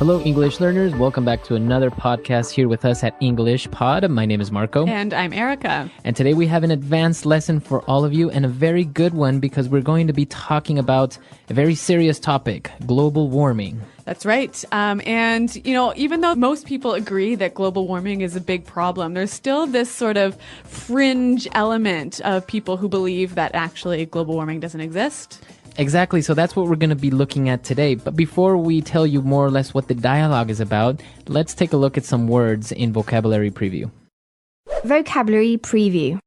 Hello, English learners. Welcome back to another podcast here with us at English Pod. My name is Marco. And I'm Erica. And today we have an advanced lesson for all of you, and a very good one because we're going to be talking about a very serious topic, global warming. That's right. And, even though most people agree that global warming is a big problem, there's still this sort of fringe element of people who believe that actually global warming doesn't exist. Exactly. So that's what we're going to be looking at today. But before we tell you more or less what the dialogue is about, let's take a look at some words in Vocabulary Preview. Vocabulary Preview.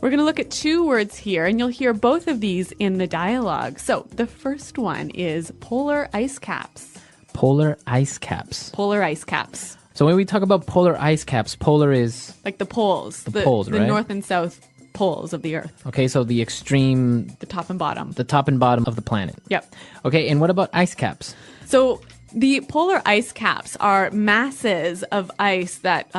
We're going to look at two words here, and you'll hear both of these in the dialogue. So the first one is polar ice caps. Polar ice caps. Polar ice caps. So when we talk about polar ice caps, polar is... Like the poles. The poles, right? The north and south poles of the Earth. Okay, so the extreme... The top and bottom. The top and bottom of the planet. Yep. Okay, and what about ice caps? So the polar ice caps are masses of ice that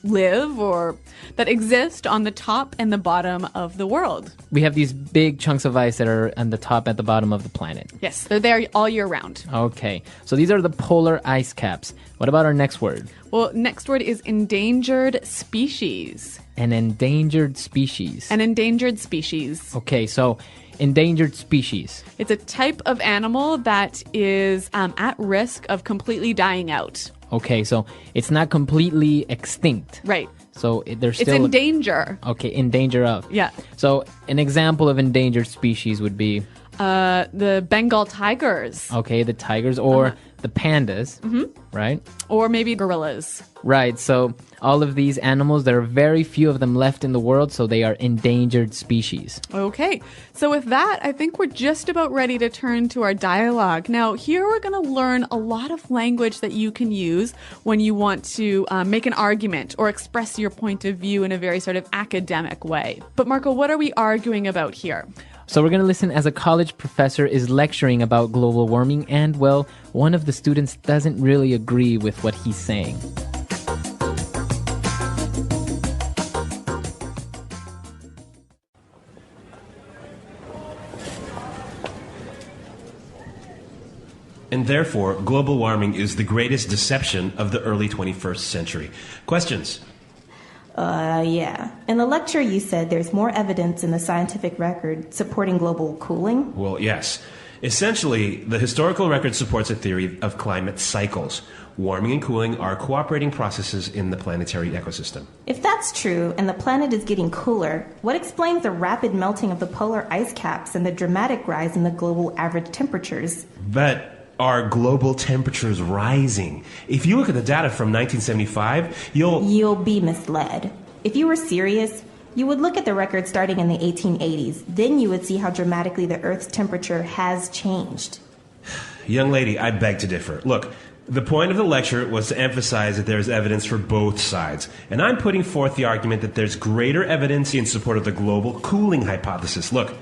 live or that exist on the top and the bottom of the world. We have these big chunks of ice that are on the top and the bottom of the planet. Yes, they're there all year round. Okay, so these are the polar ice caps. What about our next word? Well, next word is endangered species. An endangered species. An endangered species. Okay, so endangered species. It's a type of animal that is at risk of completely dying out. Okay, so it's not completely extinct. Right. So there's It's still... in danger. Okay, in danger of. Yeah. So an example of endangered species would be... the Bengal tigers. Okay, the tigers or the pandas, right? Or maybe gorillas. Right, so all of these animals, there are very few of them left in the world, so they are endangered species. Okay, so with that, I think we're just about ready to turn to our dialogue. Now, here we're going to learn a lot of language that you can use when you want to make an argument or express your point of view in a very sort of academic way. But Marco, what are we arguing about here? So we're going to listen as a college professor is lecturing about global warming, and, well, one of the students doesn't really agree with what he's saying. And therefore, global warming is the greatest deception of the early 21st century. Questions? Yeah. In the lecture, you said there's more evidence in the scientific record supporting global cooling? Well, yes. Essentially, the historical record supports a theory of climate cycles. Warming and cooling are cooperating processes in the planetary ecosystem. If that's true, and the planet is getting cooler, what explains the rapid melting of the polar ice caps and the dramatic rise in the global average temperatures? But are global temperatures rising? If you look at the data from 1975, you'll be misled. If you were serious, you would look at the record starting in the 1880s. Then you would see how dramatically the Earth's temperature has changed. Young lady, I beg to differ. Look, the point of the lecture was to emphasize that there is evidence for both sides. And I'm putting forth the argument that there's greater evidence in support of the global cooling hypothesis. Look,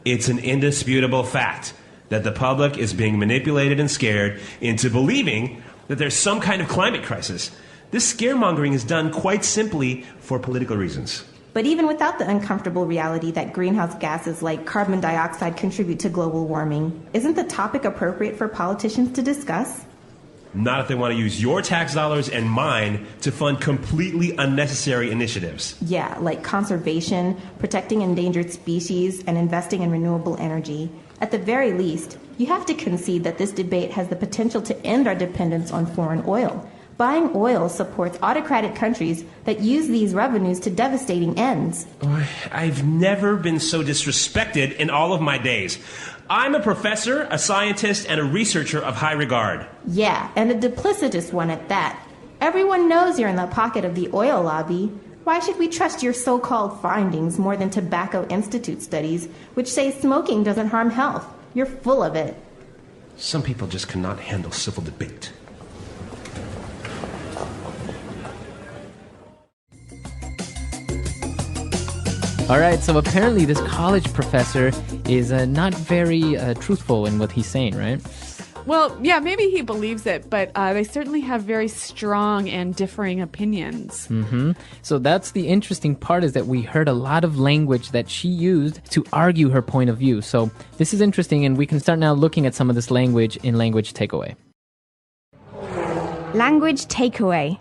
it's an indisputable fact that the public is being manipulated and scared into believing that there's some kind of climate crisis. This scaremongering is done quite simply for political reasons. But even without the uncomfortable reality that greenhouse gases like carbon dioxide contribute to global warming, isn't the topic appropriate for politicians to discuss? Not if they want to use your tax dollars and mine to fund completely unnecessary initiatives. Yeah, like conservation, protecting endangered species, and investing in renewable energy. At the very least, you have to concede that this debate has the potential to end our dependence on foreign oil. Buying oil supports autocratic countries that use these revenues to devastating ends. I've never been so disrespected in all of my days. I'm a professor, a scientist, and a researcher of high regard. Yeah, and a duplicitous one at that. Everyone knows you're in the pocket of the oil lobby. Why should we trust your so-called findings more than Tobacco Institute studies, which say smoking doesn't harm health? You're full of it. Some people just cannot handle civil debate. All right, so apparently this college professor is not very truthful in what he's saying, right? Well, yeah, maybe he believes it, but they certainly have very strong and differing opinions. So that's the interesting part, is that we heard a lot of language that she used to argue her point of view. So this is interesting, and we can start now looking at some of this language in Language Takeaway. Language takeaway.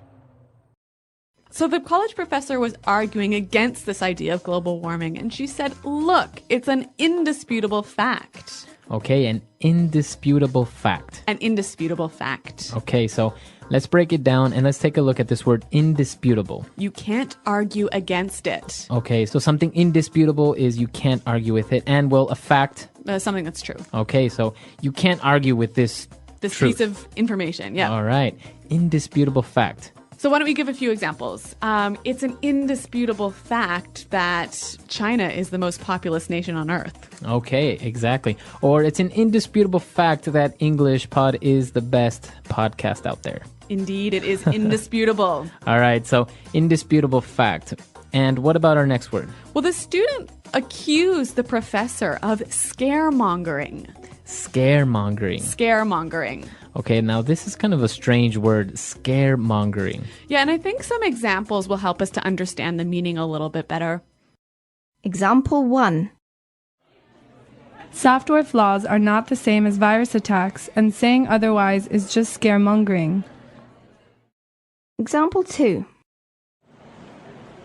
So the college professor was arguing against this idea of global warming, and she said, look, it's an indisputable fact. Okay, an indisputable fact. An indisputable fact. Okay, so let's break it down and let's take a look at this word indisputable. You can't argue against it. Okay, so something indisputable is you can't argue with it, and well, a fact. Something that's true. Okay, so you can't argue with this truth. Piece of information, yeah. All right, indisputable fact. So why don't we give a few examples? It's an indisputable fact that China is the most populous nation on Earth. Okay, exactly. Or it's an indisputable fact that English Pod is the best podcast out there. Indeed, it is indisputable. All right, so indisputable fact. And what about our next word? Well, the student accused the professor of scaremongering. Scaremongering. Scaremongering. Okay, now this is kind of a strange word, scaremongering. Yeah, and I think some examples will help us to understand the meaning a little bit better. Example 1. Software flaws are not the same as virus attacks, and saying otherwise is just scaremongering. Example 2.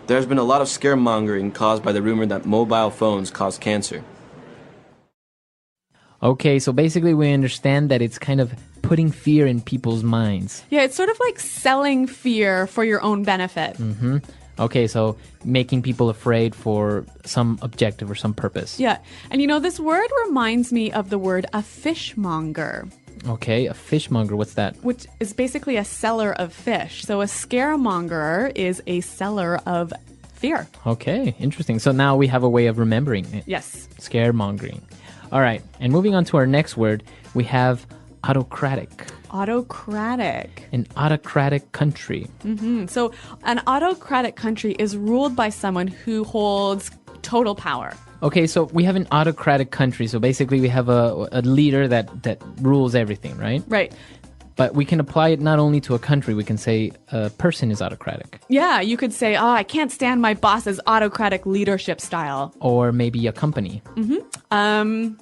There's been a lot of scaremongering caused by the rumor that mobile phones cause cancer. Okay, so basically we understand that it's kind of putting fear in people's minds. Yeah, it's sort of like selling fear for your own benefit. Mm-hmm. Okay, so making people afraid for some objective or some purpose. Yeah, and you know, this word reminds me of the word a fishmonger. Okay, a fishmonger, what's that? Which is basically a seller of fish. So a scaremonger is a seller of fear. Okay, interesting. So now we have a way of remembering it. Yes. Scaremongering. All right, and moving on to our next word, we have autocratic. Autocratic. An autocratic country. Mm-hmm. So an autocratic country is ruled by someone who holds total power. Okay, so we have an autocratic country. So basically we have a leader that rules everything, right? Right. But we can apply it not only to a country, we can say a person is autocratic. Yeah, you could say, I can't stand my boss's autocratic leadership style. Or maybe a company.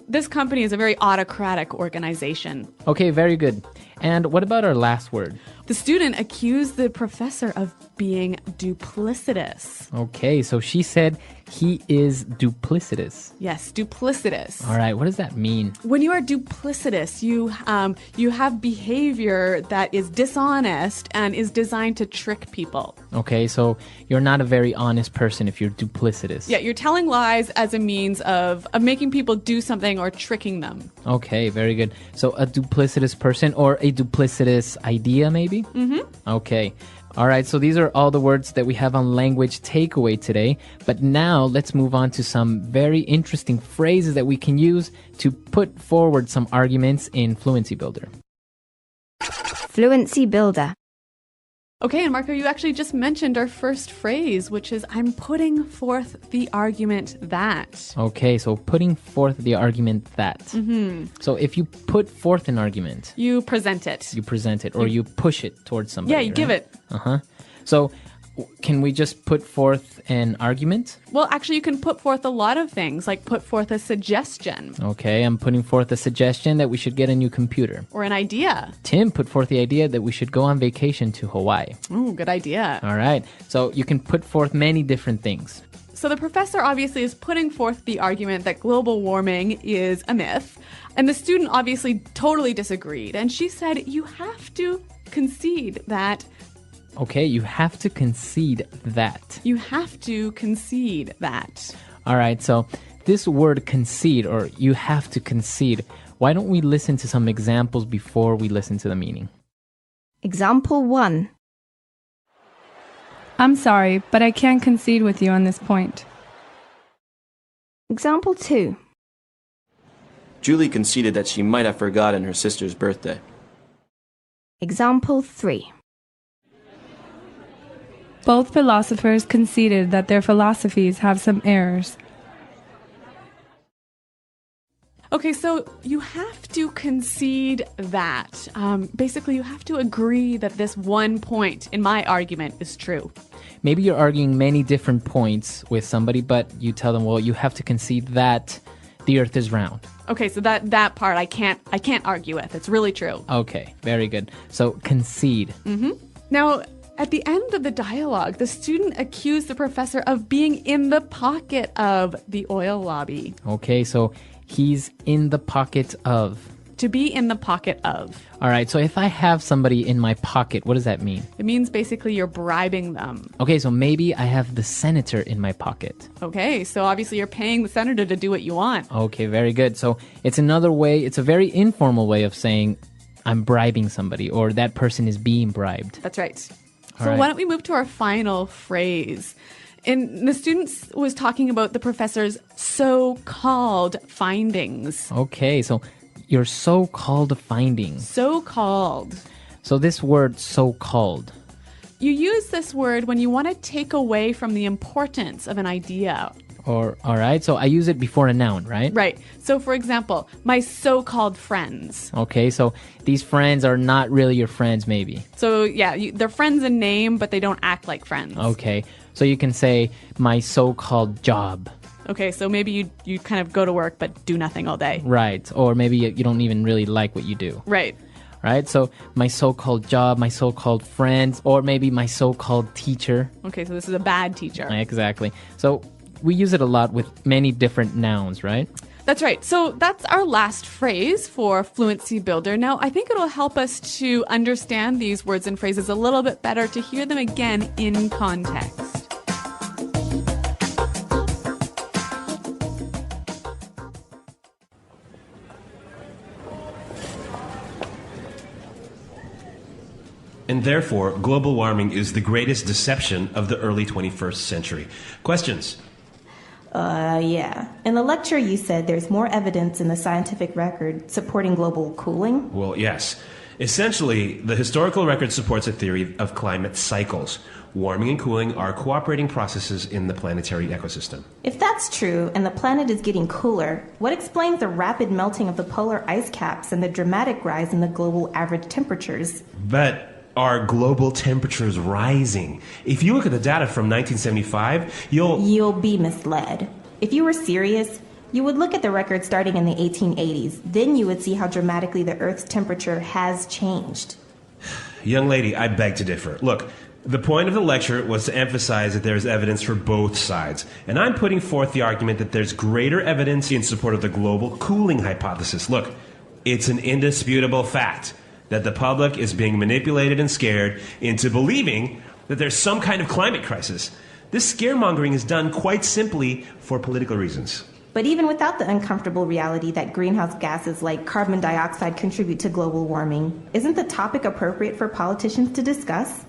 This company is a very autocratic organization. Okay, very good. And what about our last word? The student accused the professor of being duplicitous. Okay, so she said he is duplicitous. Yes, duplicitous. All right, what does that mean? When you are duplicitous, you have behavior that is dishonest and is designed to trick people. Okay, so you're not a very honest person if you're duplicitous. Yeah, you're telling lies as a means of making people do something or tricking them. Okay, very good. So a duplicitous person or a duplicitous idea, maybe? Mm-hmm. Okay. All right, so these are all the words that we have on Language Takeaway today. But now let's move on to some very interesting phrases that we can use to put forward some arguments in Fluency Builder. Fluency Builder. Okay, and Marco, you actually just mentioned our first phrase, which is I'm putting forth the argument that. Okay, so putting forth the argument that. Mm-hmm. So if you put forth an argument, you present it. You present it, or you push it towards somebody. Yeah, you give it. Uh-huh. So can we just put forth an argument? Well, actually, you can put forth a lot of things, like put forth a suggestion. Okay, I'm putting forth a suggestion that we should get a new computer. Or an idea. Tim put forth the idea that we should go on vacation to Hawaii. Ooh, good idea. All right, so you can put forth many different things. So the professor obviously is putting forth the argument that global warming is a myth. And the student obviously totally disagreed. And she said, you have to concede that. Okay, you have to concede that. You have to concede that. All right, so this word concede, or you have to concede, why don't we listen to some examples before we listen to the meaning? Example 1. I'm sorry, but I can't concede with you on this point. Example 2. Julie conceded that she might have forgotten her sister's birthday. Example 3. Both philosophers conceded that their philosophies have some errors. Okay, so you have to concede that. Basically, you have to agree that this one point in my argument is true. Maybe you're arguing many different points with somebody, but you tell them, well, you have to concede that the earth is round. Okay, so that part I can't argue with. It's really true. Okay, very good. So concede. Now, at the end of the dialogue, the student accused the professor of being in the pocket of the oil lobby. Okay, so he's in the pocket of. To be in the pocket of. All right, so if I have somebody in my pocket, what does that mean? It means basically you're bribing them. Okay, so maybe I have the senator in my pocket. Okay, so obviously you're paying the senator to do what you want. Okay, very good. So it's another way, it's a very informal way of saying I'm bribing somebody or that person is being bribed. That's right. All So right. why don't we move to our final phrase? And the student was talking about the professor's so-called findings. Okay, so your so-called findings. So-called. So this word so-called. You use this word when you want to take away from the importance of an idea. Or all right, so I use it before a noun, right? Right. So for example, my so-called friends. Okay, so these friends are not really your friends maybe. So yeah, they're friends in name, but they don't act like friends. Okay, so you can say my so-called job. Okay, so maybe you kind of go to work but do nothing all day. Right, or maybe you don't even really like what you do. Right. Right, so my so-called job, my so-called friends, or maybe my so-called teacher. Okay, so this is a bad teacher. Exactly. So we use it a lot with many different nouns, right? That's right. So that's our last phrase for Fluency Builder. Now, I think it'll help us to understand these words and phrases a little bit better, to hear them again in context. And therefore, global warming is the greatest deception of the early 21st century. Questions? Yeah. In the lecture, you said there's more evidence in the scientific record supporting global cooling. Well, yes. Essentially, the historical record supports a theory of climate cycles. Warming and cooling are cooperating processes in the planetary ecosystem. If that's true, and the planet is getting cooler, what explains the rapid melting of the polar ice caps and the dramatic rise in the global average temperatures? But are global temperatures rising? If you look at the data from 1975, You'll be misled. If you were serious, you would look at the record starting in the 1880s. Then you would see how dramatically the Earth's temperature has changed. Young lady, I beg to differ. Look, the point of the lecture was to emphasize that there is evidence for both sides. And I'm putting forth the argument that there's greater evidence in support of the global cooling hypothesis. Look, it's an indisputable fact that the public is being manipulated and scared into believing that there's some kind of climate crisis. This scaremongering is done quite simply for political reasons. But even without the uncomfortable reality that greenhouse gases like carbon dioxide contribute to global warming, isn't the topic appropriate for politicians to discuss?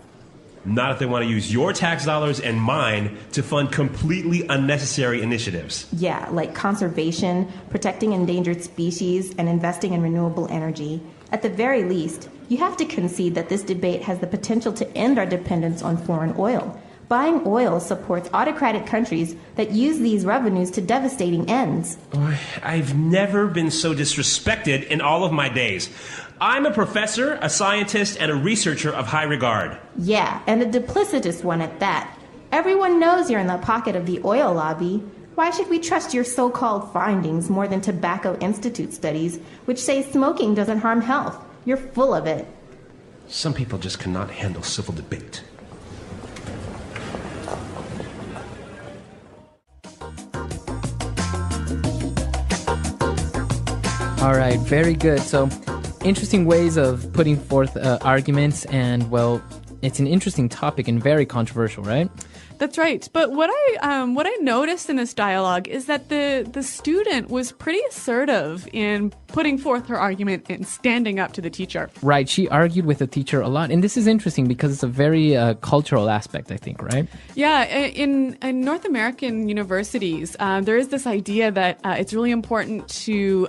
Not if they want to use your tax dollars and mine to fund completely unnecessary initiatives. Yeah, like conservation, protecting endangered species, and investing in renewable energy. At the very least, you have to concede that this debate has the potential to end our dependence on foreign oil. Buying oil supports autocratic countries that use these revenues to devastating ends. I've never been so disrespected in all of my days. I'm a professor, a scientist, and a researcher of high regard. Yeah, and a duplicitous one at that. Everyone knows you're in the pocket of the oil lobby. Why should we trust your so-called findings more than Tobacco Institute studies, which say smoking doesn't harm health? You're full of it. Some people just cannot handle civil debate. All right, very good. So, interesting ways of putting forth arguments, and well, it's an interesting topic and very controversial, right? That's right. But what I noticed in this dialogue is that the student was pretty assertive in putting forth her argument and standing up to the teacher. Right. She argued with the teacher a lot, and this is interesting because it's a very cultural aspect, I think, right? Yeah, in North American universities, there is this idea that it's really important to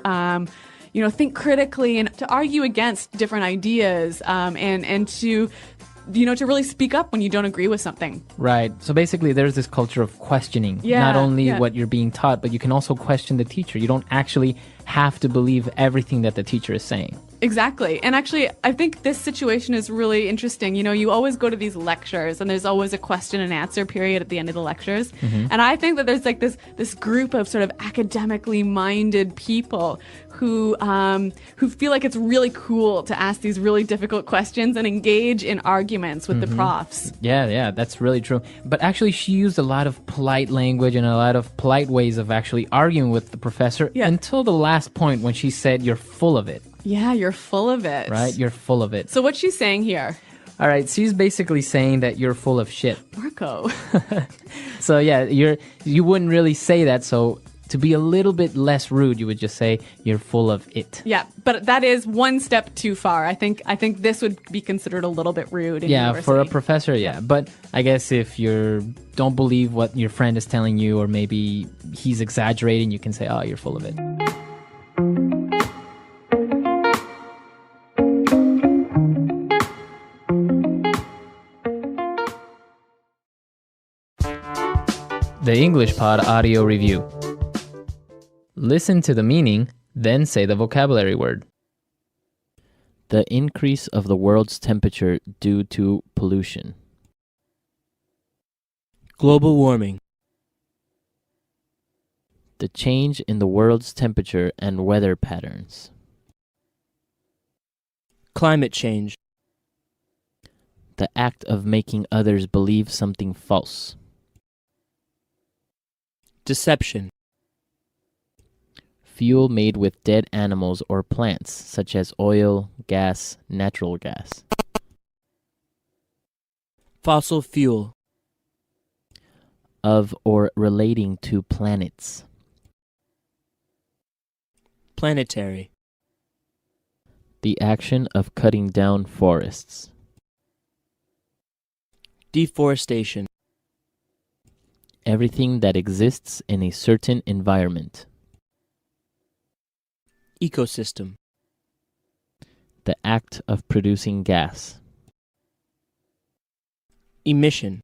think critically and to argue against different ideas, and to to really speak up when you don't agree with something. Right. So basically, there's this culture of questioning, Yeah, not only yeah. what you're being taught, but you can also question the teacher. You don't actually have to believe everything that the teacher is saying. Exactly. And actually, I think this situation is really interesting. You know, you always go to these lectures and there's always a question and answer period at the end of the lectures. And I think that there's like this group of sort of academically minded people who feel like it's really cool to ask these really difficult questions and engage in arguments with the profs. Yeah, that's really true. But actually, she used a lot of polite language and a lot of polite ways of actually arguing with the professor until the last point when she said, "You're full of it." Yeah, you're full of it. Right? You're full of it. So what's she saying here? All right, she's basically saying that you're full of shit. Marco. So yeah, you wouldn't really say that. So to be a little bit less rude, you would just say you're full of it. Yeah, but that is one step too far. I think this would be considered a little bit rude in university. For a professor, yeah. But I guess if you don't believe what your friend is telling you, or maybe he's exaggerating, you can say, "Oh, you're full of it." The English Pod Audio Review. Listen to the meaning, then say the vocabulary word. The increase of the world's temperature due to pollution. Global warming. The change in the world's temperature and weather patterns. Climate change. The act of making others believe something false. Deception. Fuel made with dead animals or plants, such as oil, gas, natural gas. Fossil fuel. Of or relating to planets. Planetary. The action of cutting down forests. Deforestation. Everything that exists in a certain environment. Ecosystem. The act of producing gas. Emission.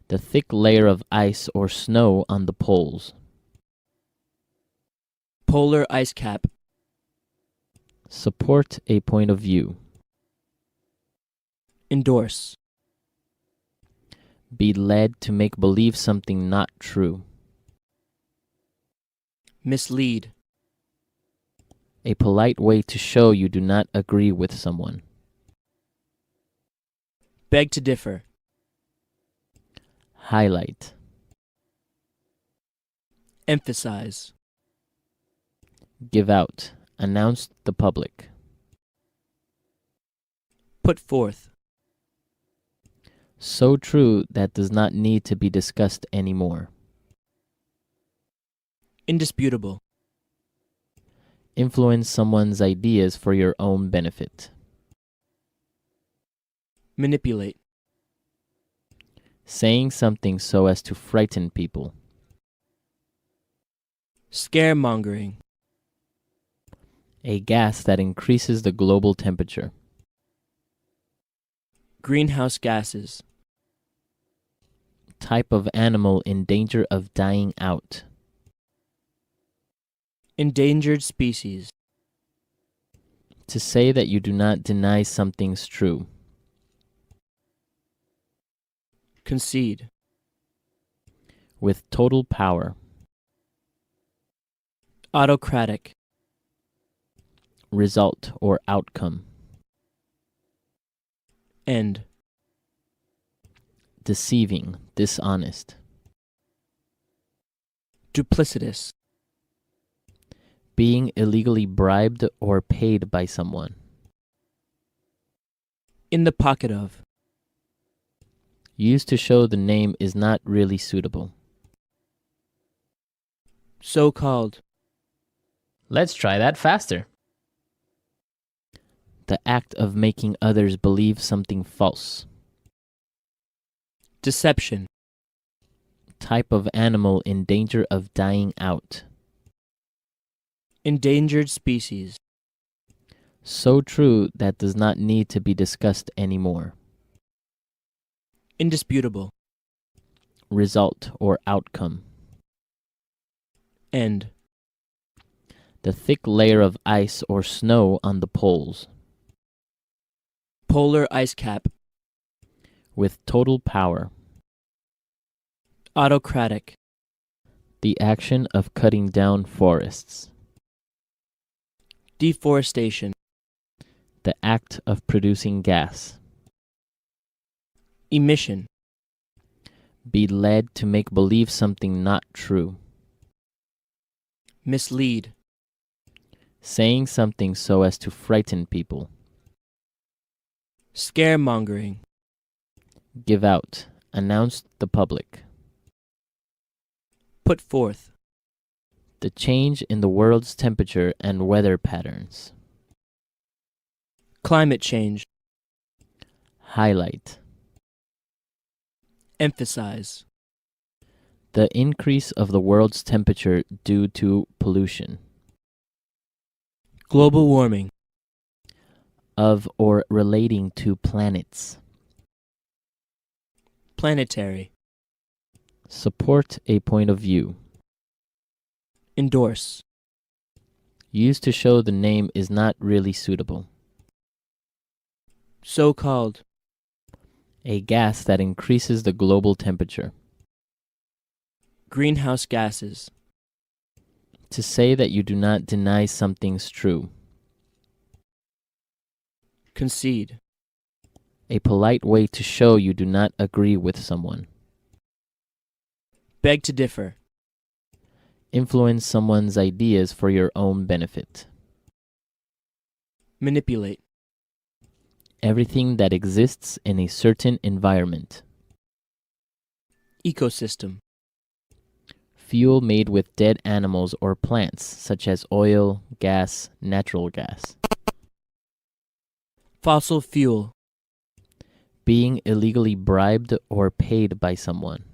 The thick layer of ice or snow on the poles. Polar ice cap. Support a point of view. Endorse. Be led to make believe something not true. Mislead. A polite way to show you do not agree with someone. Beg to differ. Highlight. Emphasize. Give out. Announce to the public. Put forth. So true that does not need to be discussed anymore. Indisputable. Influence someone's ideas for your own benefit. Manipulate. Saying something so as to frighten people. Scaremongering. A gas that increases the global temperature. Greenhouse gases. Type of animal in danger of dying out. Endangered species. To say that you do not deny something's true. Concede. With total power. Autocratic. Result or outcome. End. Deceiving, dishonest. Duplicitous. Being illegally bribed or paid by someone. In the pocket of. Used to show the name is not really suitable. So-called. Let's try that faster. The act of making others believe something false. Deception. Type of animal in danger of dying out. Endangered species. So true that does not need to be discussed anymore. Indisputable. Result or outcome. End. The thick layer of ice or snow on the poles. Polar ice cap. With total power. Autocratic. The action of cutting down forests. Deforestation. The act of producing gas. Emission. Be led to make believe something not true. Mislead. Saying something so as to frighten people. Scaremongering. Give out. Announce the public. Put forth. The change in the world's temperature and weather patterns. Climate change. Highlight. Emphasize. The increase of the world's temperature due to pollution. Global warming. Of or relating to planets. Planetary. Support a point of view. Endorse. Used to show the name is not really suitable. So-called. A gas that increases the global temperature. Greenhouse gases. To say that you do not deny something's true. Concede. A polite way to show you do not agree with someone. Beg to differ. Influence someone's ideas for your own benefit. Manipulate. Everything that exists in a certain environment. Ecosystem. Fuel made with dead animals or plants, such as oil, gas, natural gas. Fossil fuel. Being illegally bribed or paid by someone.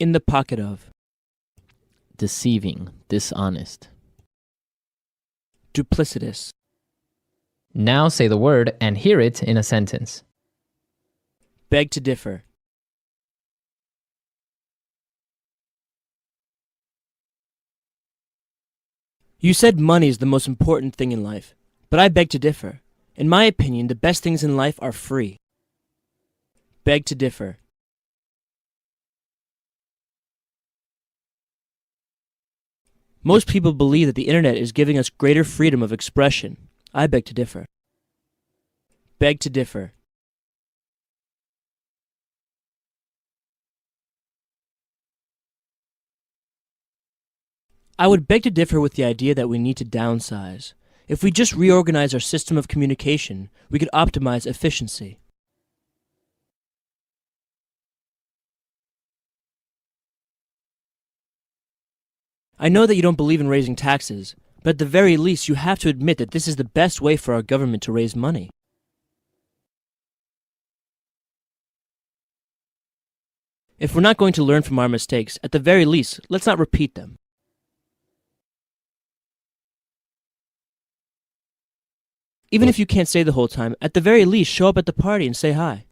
In the pocket of. Deceiving, dishonest. Duplicitous. Now say the word and hear it in a sentence. Beg to differ. You said money is the most important thing in life, but I beg to differ. In my opinion, the best things in life are free. Beg to differ. Most people believe that the internet is giving us greater freedom of expression. I beg to differ. Beg to differ. I would beg to differ with the idea that we need to downsize. If we just reorganize our system of communication, we could optimize efficiency. I know that you don't believe in raising taxes, but at the very least you have to admit that this is the best way for our government to raise money. If we're not going to learn from our mistakes, at the very least, let's not repeat them. Even if you can't stay the whole time, at the very least, show up at the party and say hi.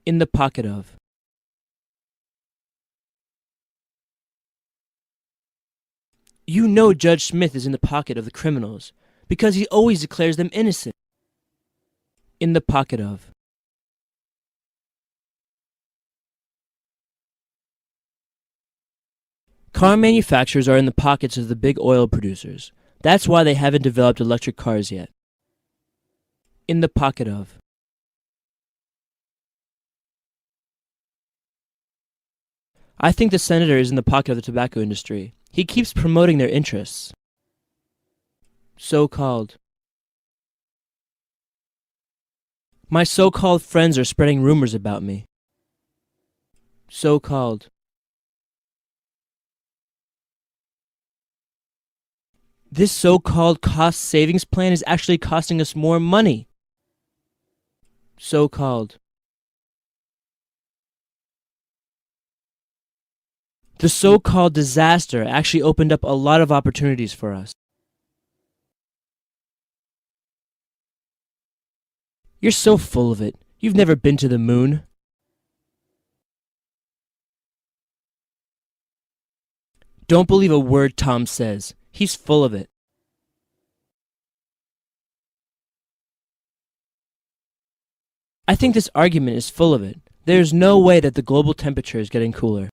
In the pocket of. You know Judge Smith is in the pocket of the criminals, because he always declares them innocent. In the pocket of. Car manufacturers are in the pockets of the big oil producers. That's why they haven't developed electric cars yet. In the pocket of. I think the senator is in the pocket of the tobacco industry. He keeps promoting their interests. So-called. My so-called friends are spreading rumors about me. So-called. This so-called cost savings plan is actually costing us more money. So-called. The so-called disaster actually opened up a lot of opportunities for us. You're so full of it. You've never been to the moon. Don't believe a word Tom says. He's full of it. I think this argument is full of it. There is no way that the global temperature is getting cooler.